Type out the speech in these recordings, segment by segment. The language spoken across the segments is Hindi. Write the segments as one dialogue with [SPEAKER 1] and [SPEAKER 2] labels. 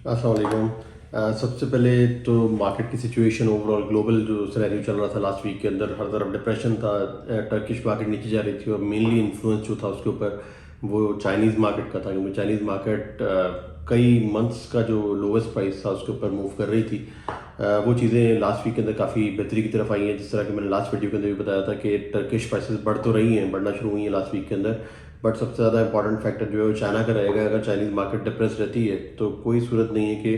[SPEAKER 1] अस्सलाम वालेकुम। सबसे पहले तो मार्केट की सिचुएशन ओवरऑल ग्लोबल जो सिनेरियो चल रहा था लास्ट वीक के अंदर, हर तरफ डिप्रेशन था। टर्किश मार्केट नीचे जा रही थी और मेनली इन्फ्लुएंस जो था उसके ऊपर वो चाइनीज़ मार्केट का था, क्योंकि चाइनीज़ मार्केट कई मंथ्स का जो लोवेस्ट प्राइस था उसके ऊपर मूव कर रही थी। वो चीज़ें लास्ट वीक के अंदर काफ़ी बेहतरी की तरफ आई हैं। जिस तरह कि मैंने लास्ट वीडियो के अंदर भी बताया था कि टर्किश प्राइसेस बढ़ तो रही हैं, बढ़ना शुरू हुई हैं लास्ट वीक के अंदर, बट सबसे ज़्यादा इंपॉर्टेंट फैक्टर जो है वो चाइना का रहेगा। अगर चाइनीज़ मार्केट डिप्रेस रहती है तो कोई सूरत नहीं है कि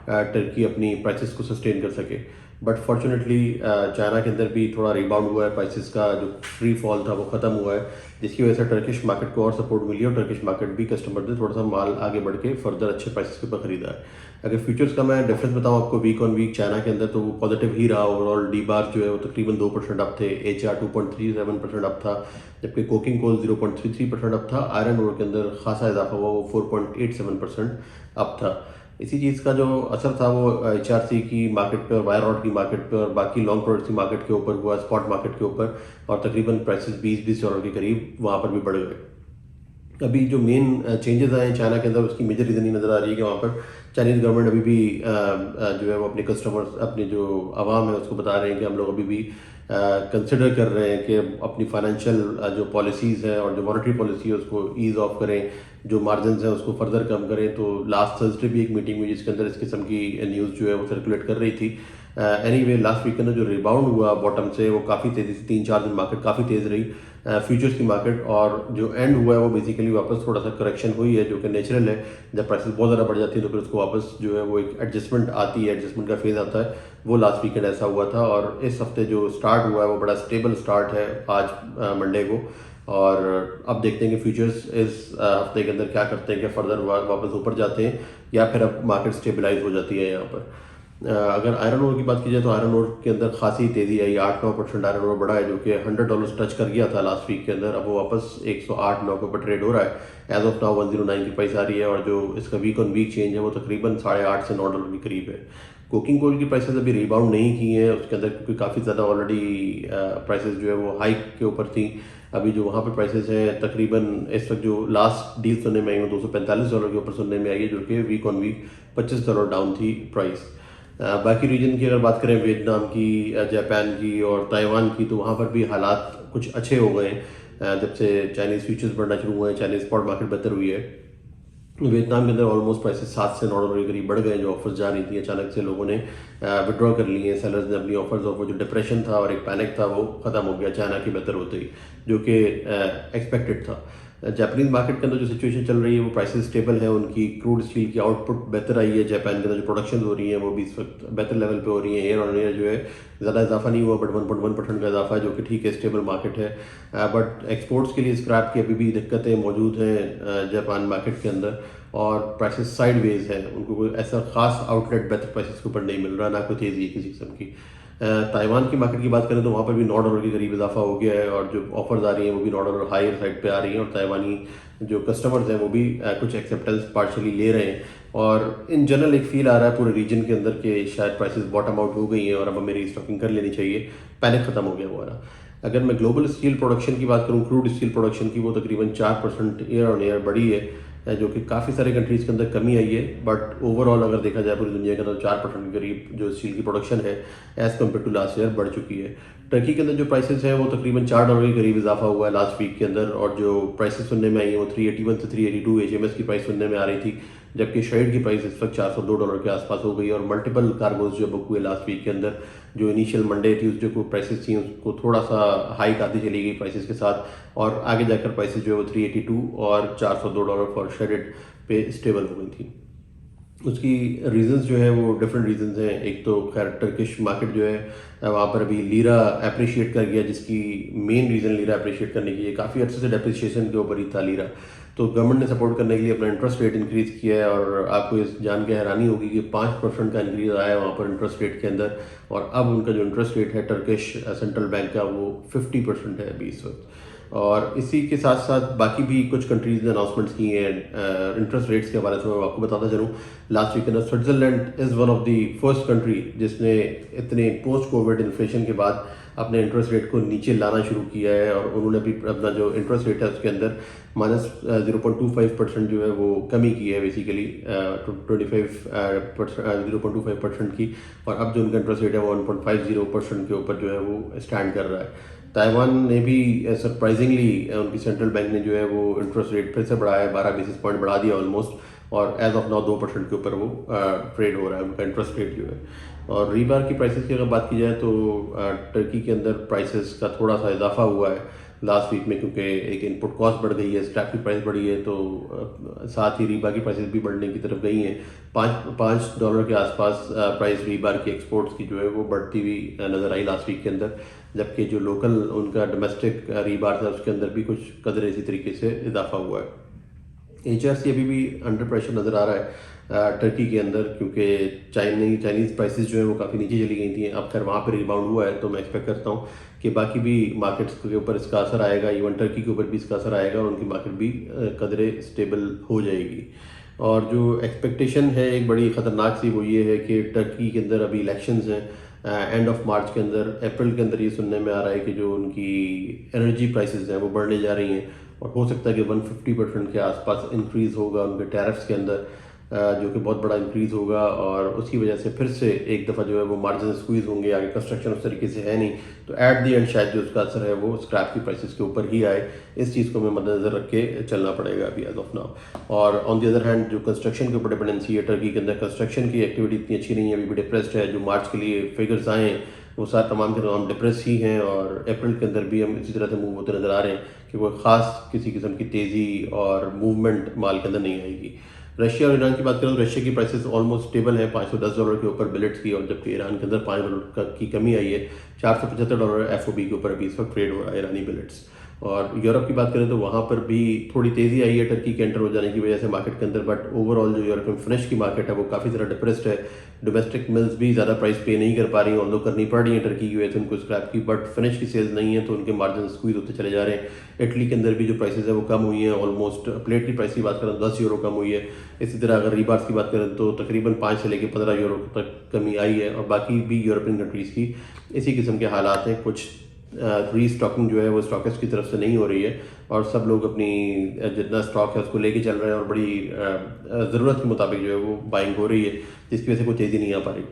[SPEAKER 1] टर्की अपनी प्राइसेस को सस्टेन कर सके। बट फॉर्चुनेटली चाइना के अंदर भी थोड़ा रिबाउंड हुआ है, प्राइसेस का जो फ्री फॉल था वो ख़त्म हुआ है, जिसकी वजह से टर्किश मार्केट को और सपोर्ट मिली है और टर्किश मार्केट भी कस्टमर ने थोड़ा सा माल आगे बढ़ के फर्दर अच्छे प्राइसेस के ऊपर खरीदा है। अगर फ्यूचर्स का मैं डिफरेंस बताऊं आपको वीक ऑन वीक चाइना के अंदर, तो वो पॉजिटिव ही रहा। ओवरऑल डी बार जो है वो तकरीबन 2% अप थे, एच आर 2.37% अप था, जबकि कोकिंग कोल 0.33% अप था। आयरन ओर के अंदर खासा इजाफा हुआ, वो 4.87% अप था। इसी चीज़ का जो असर था वो एच आर सी की मार्केट पे और वायर रॉड की मार्केट पे और बाकी लॉन्ग प्रोडक्ट्स की मार्केट के ऊपर हुआ, स्पॉट मार्केट के ऊपर, और तकरीबन प्राइसेस $20 के करीब वहाँ पर भी बढ़ गए। अभी जो मेन चेंजेस आए हैं चाइना के अंदर, उसकी मेजर रीज़न ये नज़र आ रही है कि वहाँ पर चाइनीज़ गवर्नमेंट अभी भी जो है वो अपने कस्टमर्स, अपने जो आवाम है उसको बता रहे हैं कि हम लोग अभी भी कंसिडर कर रहे हैं कि अपनी फाइनेंशियल जो पॉलिसीज़ हैं और जो मॉनेटरी पॉलिसी है उसको ईज़ ऑफ करें, जो मार्जिन हैं उसको फर्दर कम करें। तो लास्ट थर्सडे भी एक मीटिंग हुई जिसके अंदर इस किस्म की न्यूज़ जो है वो सर्कुलेट कर रही थी। एनीवे लास्ट वीक के अंदर जो रिबाउंड हुआ बॉटम से वो काफ़ी तेज़ी से 3-4 दिन मार्केट काफ़ी तेज़ रही, फ्यूचर्स की मार्केट, और जो एंड हुआ है वो बेसिकली वापस थोड़ा सा करेक्शन हुई है, जो कि नेचुरल है। जब प्राइसेस बहुत ज़्यादा बढ़ जाती है तो फिर उसको वापस जो है वो एक एडजस्टमेंट आती है, एडजस्टमेंट का फेज़ आता है। वो लास्ट वीकेंड ऐसा हुआ था और इस हफ्ते जो स्टार्ट हुआ है वो बड़ा स्टेबल स्टार्ट है आज मंडे को। और अब देखते हैं कि फ्यूचर्स इस हफ्ते के अंदर क्या करते हैं, कि फर्दर वापस ऊपर जाते हैं या फिर अब मार्केट स्टेबलाइज हो जाती है यहाँ पर। अगर आयरन ओर की बात की जाए तो आयरन ओर के अंदर खासी तेज़ी आई, 8-9% आयरन ओर बढ़ा है, जो कि $100 टच कर गया था लास्ट वीक के अंदर। अब वो वापस 108-9 के ऊपर ट्रेड हो रहा है। एज ऑफ नाउ 109 की प्राइस आ रही है और जो इसका वीक ऑन वीक चेंज है वो तकरीबन $8.5 से $9 के करीब है। कोकिंग कोल की प्राइसेस अभी रिबाउंड नहीं की हैं उसके अंदर, क्योंकि काफ़ी ज़्यादा ऑलरेडी प्राइसेस जो है वो हाइक के ऊपर थी। अभी जो वहाँ पे प्राइसेस हैं तकरीबन इस वक्त जो लास्ट डील सुनने में आई वो $245 के ऊपर सुनने में आई है, जो कि वीक ऑन वीक $25 डाउन थी प्राइस। बाकी रीजन की अगर बात करें वियतनाम की, जापान की और ताइवान की, तो वहाँ पर भी हालात कुछ अच्छे हो गए हैं जब से चाइनीज़ फ्यूचर्स बढ़ना शुरू हुए हैं, चाइनीज़ स्पॉट मार्केट बेहतर हुई है। वियतनाम के अंदर ऑलमोस्ट प्राइसेस $7 से $9 के करीब बढ़ गए। जो ऑफर्स जा रही थी अचानक से लोगों ने विड्रॉ कर लिए हैं, सेलर्स ने अपनी ऑफर्स, और वो जो डिप्रेशन था और एक पैनिक था वो ख़त्म हो गया चाइना की बेहतर होते ही, जो कि एक्सपेक्टेड था। जापानीज मार्केट के अंदर जो सिचुएशन चल रही है वो प्राइसेस स्टेबल है, उनकी क्रूड स्टील की आउटपुट बेहतर आई है। जापान के अंदर जो प्रोडक्शन हो रही है वो भी इस वक्त बेहतर लेवल पे हो रही है। ईयर ऑन ईयर जो है ज़्यादा इजाफा नहीं हुआ, बट 1.1% का इजाफा है, जो कि ठीक है, स्टेबल मार्केट है। बट एक्सपोर्ट्स के लिए स्क्रैप की अभी भी दिक्कतें मौजूद हैं जापान मार्केट के अंदर, और प्राइसेस साइडवेज है, उनको कोई ऐसा खास आउटलेट बेहतर प्राइसेस के ऊपर नहीं मिल रहा, ना कोई तेज़ी है किसी किस्म की। ताइवान की मार्केट की बात करें तो वहाँ पर भी $9 के करीब इजाफा हो गया है, और जो ऑफर्स आ रही हैं वो भी $9 हायर साइड पे आ रही हैं, और ताइवानी जो कस्टमर्स हैं वो भी कुछ एक्सेप्टेंस पार्शली ले रहे हैं। और इन जनरल एक फील आ रहा है पूरे रीजन के अंदर कि शायद प्राइसेस बॉटम आउट हो गई हैं और अब हमें रीस्टॉकिंग कर लेनी चाहिए, पैनिक खत्म हो गया हमारा। अगर मैं ग्लोबल स्टील प्रोडक्शन की बात करूँ, क्रूड स्टील प्रोडक्शन की, वो तकरीबन 4% ईयर ऑन ईयर बढ़ी है, जो कि काफ़ी सारे कंट्रीज़ के अंदर कमी आई है। बट ओवरऑल अगर देखा जाए पूरी दुनिया के अंदर 4% के करीब जो स्टील की प्रोडक्शन है as compare to last year बढ़ चुकी है। टर्की के अंदर जो प्राइसेस हैं वो तकरीबन $4 के करीब इजाफा हुआ है लास्ट वीक के अंदर, और जो प्राइसेस सुनने में आई हैं वो 381 से 382 HMS की प्राइस सुनने में आ रही थी, जबकि शेड की प्राइस इस वक्त $402 के आसपास हो गई। और मल्टीपल कार्गोज जो बुक हुए लास्ट वीक के अंदर, जो इनिशियल मंडे ट्यूसडे को प्राइसेस थी उसको थोड़ा सा हाइक आती चली गई प्राइसेस के साथ, और आगे जाकर प्राइसेस जो है वो 382 और $402 फॉर शेडेड पे स्टेबल हो गई थी। उसकी रीजंस जो है वो डिफरेंट रीजंस हैं। एक तो खैर टर्किश मार्केट जो है वहाँ पर अभी लीरा अप्रिशिएट कर गया, जिसकी मेन रीज़न लीरा अप्रिशिएट करने की काफ़ी अर्से से डेप्रिसिएशन के ऊपर ही था लीरा। तो गवर्नमेंट ने सपोर्ट करने के लिए अपना इंटरेस्ट रेट इंक्रीज़ किया है, और आपको इस जान के हैरानी होगी कि 5% का इंक्रीज़ आया है वहाँ पर इंटरेस्ट रेट के अंदर, और अब उनका जो इंटरेस्ट रेट है टर्किश सेंट्रल बैंक का वो 50% है अभी इस वक्त। और इसी के साथ साथ बाकी भी कुछ कंट्रीज़ ने अनाउंसमेंट्स की हैं इंटरेस्ट रेट्स के हवाले से। मैं आपको बताता चलूँ, last week Switzerland is one of the first country जिसने इतने पोस्ट कोविड इन्फ्लेशन के बाद अपने इंटरेस्ट रेट को नीचे लाना शुरू किया है और उन्होंने अभी अपना जो इंटरेस्ट रेट है उसके अंदर -0.25% जो है वो कमी की है बेसिकली 0.25% की। और अब जो उनका इंटरेस्ट रेट है वो 1.50% के ऊपर जो है वो स्टैंड कर रहा है। ताइवान ने भी सरप्राइजिंगली उनकी सेंट्रल बैंक ने जो है वो इंटरेस्ट रेट फिर से बढ़ाया है, 12 बेसिस पॉइंट बढ़ा दिया ऑलमोस्ट, और एज ऑफ नाउ 2% के ऊपर वो ट्रेड हो रहा है उनका इंटरेस्ट रेट जो है। और रीबार की प्राइसेस की अगर बात की जाए तो टर्की के अंदर प्राइसेस का थोड़ा सा इजाफा हुआ है लास्ट वीक में, क्योंकि एक इनपुट कॉस्ट बढ़ गई है, स्क्रैप की प्राइस बढ़ी है, तो साथ ही रीबार की प्राइसेस भी बढ़ने की तरफ गई हैं। $5 के आसपास प्राइस रीबार की एक्सपोर्ट्स की जो है वो बढ़ती हुई नज़र आई लास्ट वीक के अंदर, जबकि जो लोकल उनका डोमेस्टिक रीबार था उसके अंदर भी कुछ कदर इसी तरीके से इजाफा हुआ है। HRC अभी भी अंडर प्रेशर नज़र आ रहा है टर्की के अंदर, क्योंकि चाइनीज़ प्राइसेस जो है वो काफ़ी नीचे चली गई थी। अब खैर वहाँ पर रिबाउंड हुआ है, तो मैं एक्सपेक्ट करता हूँ कि बाकी भी मार्केट्स के ऊपर इसका असर आएगा, इवन टर्की के ऊपर भी इसका असर आएगा और उनकी मार्केट भी कदरे स्टेबल हो जाएगी। और जो एक्सपेक्टेशन है एक बड़ी ख़तरनाक सी, वो ये है कि टर्की के अंदर अभी इलेक्शंस हैं एंड ऑफ मार्च के अंदर, अप्रैल के अंदर ये सुनने में आ रहा है कि जो उनकी एनर्जी प्राइसेस हैं वो बढ़ने जा रही हैं और हो सकता है कि 150% के आसपास इंक्रीज़ होगा उनके टैरिफ्स के अंदर, जो कि बहुत बड़ा इंक्रीज़ होगा। और उसकी वजह से फिर से एक दफ़ा जो है वो मार्जिन स्क्वीज़ होंगे, आगे कंस्ट्रक्शन उस तरीके से है नहीं, तो एट दी एंड शायद जो उसका असर है वो स्क्रैप की प्राइसेस के ऊपर ही आए। इस चीज़ को हमें मद्देनज़र रख के चलना पड़ेगा अभी एज ऑफ नाउ। और ऑन दी अदर हैंड जो कंस्ट्रक्शन के ऊपर डिपेंडेंसी है टर्की के अंदर, कंस्ट्रक्शन की एक्टिविटी इतनी अच्छी नहीं है, अभी भी डिप्रेस्ड है। जो मार्च के लिए फिगर्स आए वो सारे तमाम के तमाम डिप्रेस ही हैं और अप्रैल के अंदर भी हम इसी तरह से मूव होते नज़र आ रहे हैं कि कोई ख़ास किसी किस्म की तेज़ी और मूवमेंट माल के अंदर नहीं आएगी। रशिया और ईरान की बात करें तो रशिया की प्राइसेस ऑलमोस्ट स्टेबल है $510 के ऊपर बिलेट्स की, और जबकि ईरान के अंदर $5 की कमी आई है। $475 FOB के ऊपर अभी इस वक्त ट्रेड हो रहा है ईरानी बिलेट्स। और यूरोप की बात करें तो वहाँ पर भी थोड़ी तेज़ी आई है टर्की के एंटर हो जाने की वजह से मार्केट के अंदर, बट ओवरऑल जो यूरोप में फिनिश की मार्केट है वो काफ़ी ज़्यादा डिप्रेस्ड है। डोमेस्टिक मिल्स भी ज़्यादा प्राइस पे नहीं कर पा रही हैं, ऑल्दो करनी पड़ रही है टर्की की वजह से उनको स्क्रैप की, बट फिनिश की सेल्स नहीं है तो उनके मार्जिन स्क्वीज होते चले जा रहे हैं। इटली के अंदर भी जो प्राइसेस है वो कम हुई हैं, ऑलमोस्ट प्लेट की प्राइस की बात करें तो €10 कम हुई है। इसी तरह अगर रीबार्स की बात करें तो तकरीबन 5 से लेकर €15 तक कमी आई है। और बाकी भी यूरोपियन कंट्रीज़ की इसी किस्म के हालात हैं, कुछ रीस्टॉकिंग जो है वो स्टॉकिस्ट की तरफ से नहीं हो रही है और सब लोग अपनी जितना स्टॉक है उसको लेके चल रहे हैं और बड़ी ज़रूरत के मुताबिक जो है वो बाइंग हो रही है, जिसकी वजह से कोई तेज़ी नहीं आ पा रही।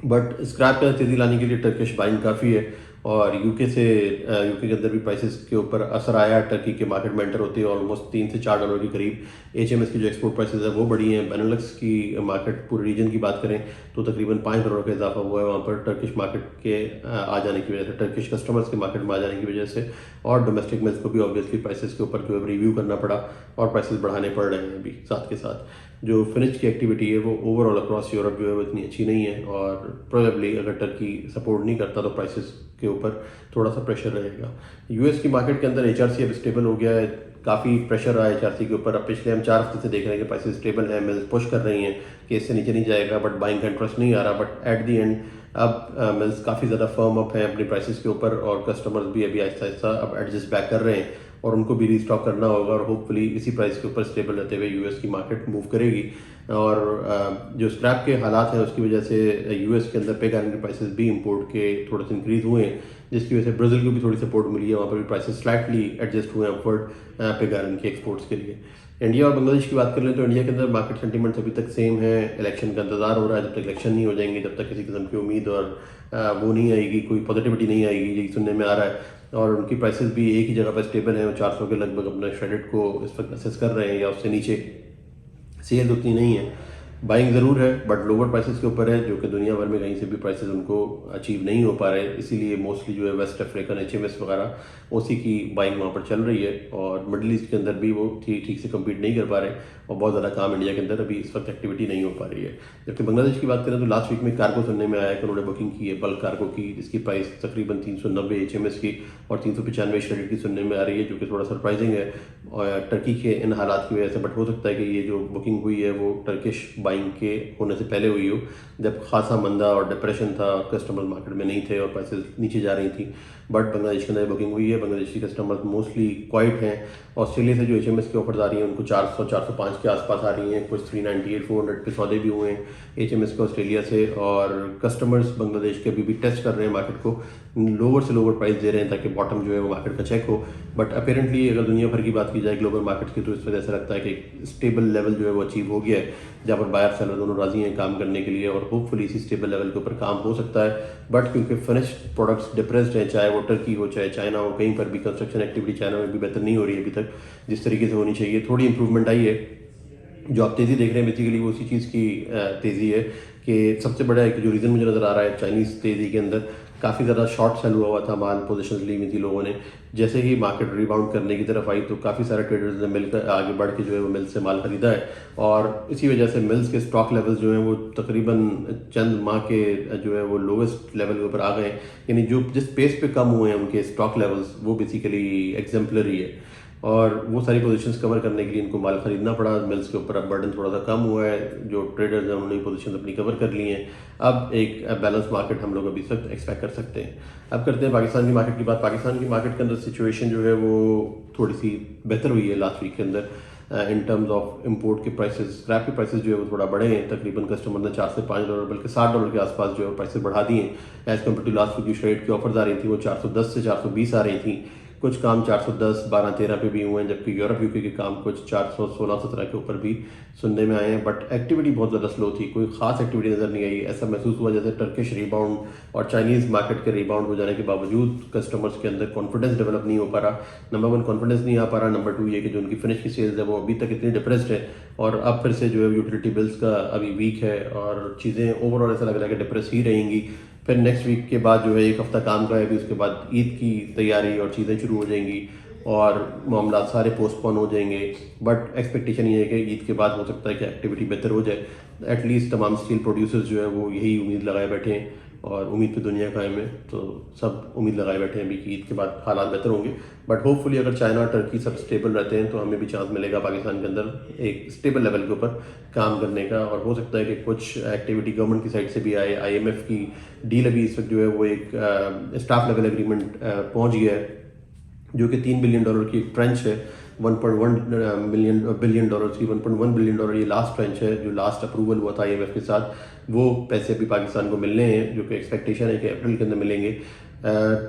[SPEAKER 1] बट स्क्रैप का तेज़ी लाने के लिए टर्किश बाइंग काफ़ी है और यूके के अंदर भी प्राइसेस के ऊपर असर आया है। टर्की के मार्केट में एंटर होते हैं ऑलमोस्ट $3 से $4 के करीब HMS की जो एक्सपोर्ट प्राइसेस है वो बढ़ी हैं। बेनेलक्स की मार्केट पूरे रीजन की बात करें तो तकरीबन $5 का इजाफा हुआ है वहाँ पर टर्किश मार्केट के आ जाने की वजह से, टर्किश कस्टमर्स के मार्केट में आ जाने की वजह से। और डोमेस्टिक मिल्स को भी ऑब्वियसली प्राइसेस के ऊपर जो है रिव्यू करना पड़ा और प्राइसेस बढ़ाने पड़ रहे हैं अभी साथ के साथ। जो फिनिश की एक्टिविटी है वो ओवरऑल अक्रॉस यूरोप जो है वो इतनी अच्छी नहीं है और प्रोबेबली अगर टर्की सपोर्ट नहीं करता तो प्राइसेस के ऊपर थोड़ा सा प्रेशर रहेगा। US की मार्केट के अंदर HRC अब स्टेबल हो गया है, काफ़ी प्रेशर रहा है HRC के ऊपर। अब पिछले हम 4 हफ्ते से देख रहे हैं कि प्राइसेस स्टेबल है, मिल्स पुश कर रही हैं कि इससे नीचे नहीं जाएगा, बट बाइंग का इंटरेस्ट नहीं आ रहा। बट एट दी एंड अब मिल्स काफ़ी ज़्यादा फर्म अप है अपनी प्राइसेस के ऊपर और कस्टमर्स भी अभी आहिस्ता आहिस्ता अब एडजस्ट बैक कर रहे हैं और उनको भी रीस्टॉक करना होगा और होपफुली इसी प्राइस के ऊपर स्टेबल रहते हुए US की मार्केट मूव करेगी। और जो स्क्रैप के हालात हैं उसकी वजह से US के अंदर पिग आयरन के प्राइसेस भी इंपोर्ट के थोड़े से इंक्रीज हुए हैं, जिसकी वजह से ब्राज़ील को भी थोड़ी सपोर्ट मिली है, वहाँ पर भी प्राइसेस स्लाइटली एडजस्ट हुए हैं अपवर्ड पिग आयरन के एक्सपोर्ट्स के लिए। इंडिया और बांग्लादेश की बात कर लें तो इंडिया के अंदर मार्केट सेंटीमेंट्स अभी तक सेम है। इलेक्शन का इंतजार हो रहा है, जब तक इलेक्शन नहीं हो जाएंगे तब तक किसी किस्म की उम्मीद और वो नहीं आएगी, कोई पॉजिटिविटी नहीं आएगी, यही सुनने में आ रहा है। और उनकी प्राइसेस भी एक ही जगह पर स्टेबल है, 400 के लगभग अपने क्रेडिट को इस वक्त असेस कर रहे हैं या उससे नीचे। सेल उतनी नहीं है, बाइंग ज़रूर है बट लोअर प्राइसेस के ऊपर है, जो कि दुनिया भर में कहीं से भी प्राइसेस उनको अचीव नहीं हो पा रहे। इसीलिए मोस्टली जो है वेस्ट अफ्रीकन HMS वगैरह उसी की बाइंग वहाँ पर चल रही है और मिडल ईस्ट के अंदर भी वो ठीक से कम्पीट नहीं कर पा रहे और बहुत ज़्यादा काम इंडिया के अंदर अभी इस वक्त एक्टिविटी नहीं हो पा रही है। जबकि बांग्लादेश की बात करें तो लास्ट वीक में कार्गो सुनने में आया कि उन्होंने बुकिंग की है बल्क कार्गो की, जिसकी प्राइस तकरीबन 390 HMS की और 395 श्रेडेड की सुनने में आ रही है, जो कि थोड़ा सरप्राइजिंग है और टर्की के इन हालात की वजह से। बट हो सकता है कि ये जो बुकिंग हुई है वो टर्किश बाइंग के होने से पहले हुई हो, जब खासा मंदा और डिप्रेशन था, कस्टमर मार्केट में नहीं थे और प्राइसेस नीचे जा रही थी। बट बांग्लादेश के अंदर बुकिंग हुई है, बांग्लादेशी कस्टमर्स मोस्टली क्वाइट हैं ऑस्ट्रेलिया से जो HMS की ऑफर्स आ रही हैं उनको 400 405 के आसपास आ रही हैं, कुछ 398 400 पे सौदे भी हुए हैं HMS के ऑस्ट्रेलिया से। और कस्टमर्स बांग्लादेश के अभी भी टेस्ट कर रहे हैं मार्केट को, लोअर से लोअर प्राइस दे रहे हैं ताकि बॉटम जो है वो मार्केट का चेक हो। बट अपेरेंटली अगर दुनिया भर की बात की जाए ग्लोबल मार्केट की, तो इस वजह से लगता है कि स्टेबल लेवल जो है वो अचीव हो गया है, जहाँ पर बायर सेलर दोनों राजी हैं काम करने के लिए, और होपफुली इसी स्टेबल लेवल के ऊपर काम हो सकता है। बट क्योंकि फिनिश्ड प्रोडक्ट्स डिप्रेस्ड हैं, चाहे वो टर्की हो चाहे चाइना हो, कहीं पर भी कंस्ट्रक्शन एक्टिविटी चाइना में भी बेहतर नहीं हो रही है अभी तक जिस तरीके से होनी चाहिए। थोड़ी इंप्रूवमेंट आई है, जो आप तेज़ी देख रहे हैं बेसिकली वो उसी चीज़ की तेज़ी है कि सबसे बड़ा एक जो रीज़न मुझे नज़र आ रहा है चाइनीज़ तेज़ी के अंदर, काफ़ी ज़्यादा शॉर्ट सेल हुआ था माल, पोजीशंस ली हुई थी लोगों ने। जैसे ही मार्केट रिबाउंड करने की तरफ आई तो काफ़ी सारे ट्रेडर्स ने मिलकर आगे बढ़ के जो है वो मिल्स से माल खरीदा है, और इसी वजह से मिल्स के स्टॉक लेवल्स जो हैं वो तकरीबन चंद माह के जो है वो लोवेस्ट लेवल के ऊपर आ गए हैं। यानी जो जिस पेस पे कम हुए हैं उनके स्टॉक लेवल्स वो बेसिकली एग्जाम्पलरी है, और वो सारी पोजीशंस कवर करने के लिए इनको माल खरीदना पड़ा मिल्स के ऊपर। अब बर्डन थोड़ा सा कम हुआ है, जो ट्रेडर्स हैं उन्होंने पोजीशंस अपनी कवर कर ली हैं। अब एक बैलेंस मार्केट हम लोग अभी तक एक्सपेक्ट कर सकते हैं। अब करते हैं पाकिस्तान की मार्केट की बात। पाकिस्तान की मार्केट के अंदर सिचुएशन जो है वो थोड़ी सी बेहतर हुई है लास्ट वीक के अंदर इन टर्म्स ऑफ इंपोर्ट के प्राइसेस। स्क्रैप के प्राइसेस जो है वो थोड़ा बढ़े हैं, तकरीबन कस्टमर ने $4 से $5 बल्कि $60 के आसपास जो है प्राइसेस बढ़ा दिए हैं as compare to last week. जो श्रेड की ऑफर्स आ रही थी वो 410 से 420 आ रही थी, कुछ काम 410, 12, 13 पे भी हुए हैं, जबकि यूरोप यूके के काम कुछ 416, 17 के ऊपर भी सुनने में आए हैं। बट एक्टिविटी बहुत ज़्यादा स्लो थी, कोई खास एक्टिविटी नज़र नहीं आई। ऐसा महसूस हुआ जैसे टर्किश रिबाउंड और चाइनीज़ मार्केट के रिबाउंड हो जाने के बावजूद कस्टमर्स के अंदर कॉन्फिडेंस डेवलप नहीं हो पा रहा। नंबर 1 कॉन्फिडेंस नहीं आ पा रहा, नंबर 2 ये कि जो उनकी फिनिश की सेल्स है वो अभी तक इतनी डिप्रेस्ड है, और अब फिर से जो है यूटिलिटी बिल्स का अभी वीक है और चीज़ें ओवरऑल ऐसा लग रहा है कि डिप्रेस ही रहेंगी। फिर नेक्स्ट वीक के बाद जो है एक हफ्ता काम का है अभी, उसके बाद ईद की तैयारी और चीज़ें शुरू हो जाएंगी और मामला सारे पोस्टपोन हो जाएंगे। बट एक्सपेक्टेशन ये है कि ईद के बाद हो सकता है कि एक्टिविटी बेहतर हो जाए। एटलीस्ट तमाम स्टील प्रोड्यूसर्स जो है वो यही उम्मीद लगाए बैठे हैं, और उम्मीद पे दुनिया कायम है, तो सब उम्मीद लगाए बैठे हैं अभी कि ईद के बाद हालात बेहतर होंगे। बट होपफुली अगर चाइना टर्की सब स्टेबल रहते हैं तो हमें भी चांस मिलेगा पाकिस्तान के अंदर एक स्टेबल लेवल के ऊपर काम करने का। और हो सकता है कि कुछ एक्टिविटी गवर्नमेंट की साइड से भी आए। IMF की डील अभी इस वक्त जो है वो एक स्टाफ लेवल एग्रीमेंट पहुंच गया है, जो कि $3 बिलियन की एक ट्रेंच है। 1.1 बिलियन डॉलर की, $1.1 बिलियन ये लास्ट ट्रेंच है जो लास्ट अप्रूवल हुआ था IMF के साथ। वो पैसे अभी पाकिस्तान को मिलने हैं, जो कि एक्सपेक्टेशन है कि अप्रैल के अंदर मिलेंगे।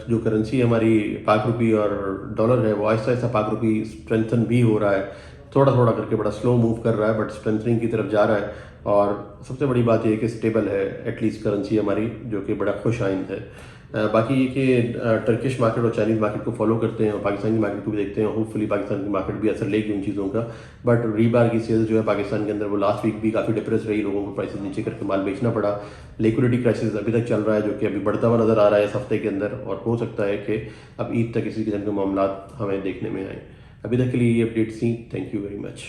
[SPEAKER 1] जो करेंसी हमारी पाक रुपी और डॉलर है वो आहिस्ता आहिस्ता पाक रुपी स्ट्रेंथन भी हो रहा है, थोड़ा थोड़ा करके, बड़ा स्लो मूव कर रहा है बट स्ट्रेंथनिंग की तरफ जा रहा है। और सबसे बड़ी बात यह है कि स्टेबल है एटलीस्ट करेंसी हमारी, जो कि बड़ा खुश आइंद है। बाकी ये कि टर्किश मार्केट और चाइनीज़ मार्केट को फॉलो करते हैं और पाकिस्तान की मार्केट को भी देखते हैं। होपफुली पाकिस्तान की मार्केट भी असर लेगी उन चीज़ों का। बट रीबार की सेल्स जो है पाकिस्तान के अंदर वो लास्ट वीक भी काफ़ी डिप्रेस रही, लोगों को प्राइसेस नीचे करके माल बेचना पड़ा। लिक्विडिटी क्राइसिस अभी तक चल रहा है, जो कि अभी बढ़ता हुआ नज़र आ रहा है इस हफ्ते के अंदर, और हो सकता है कि अब ईद तक इसी किस्म के मामला हमें देखने में आए। अभी तक के लिए ये अपडेट्स थी। Thank you very much.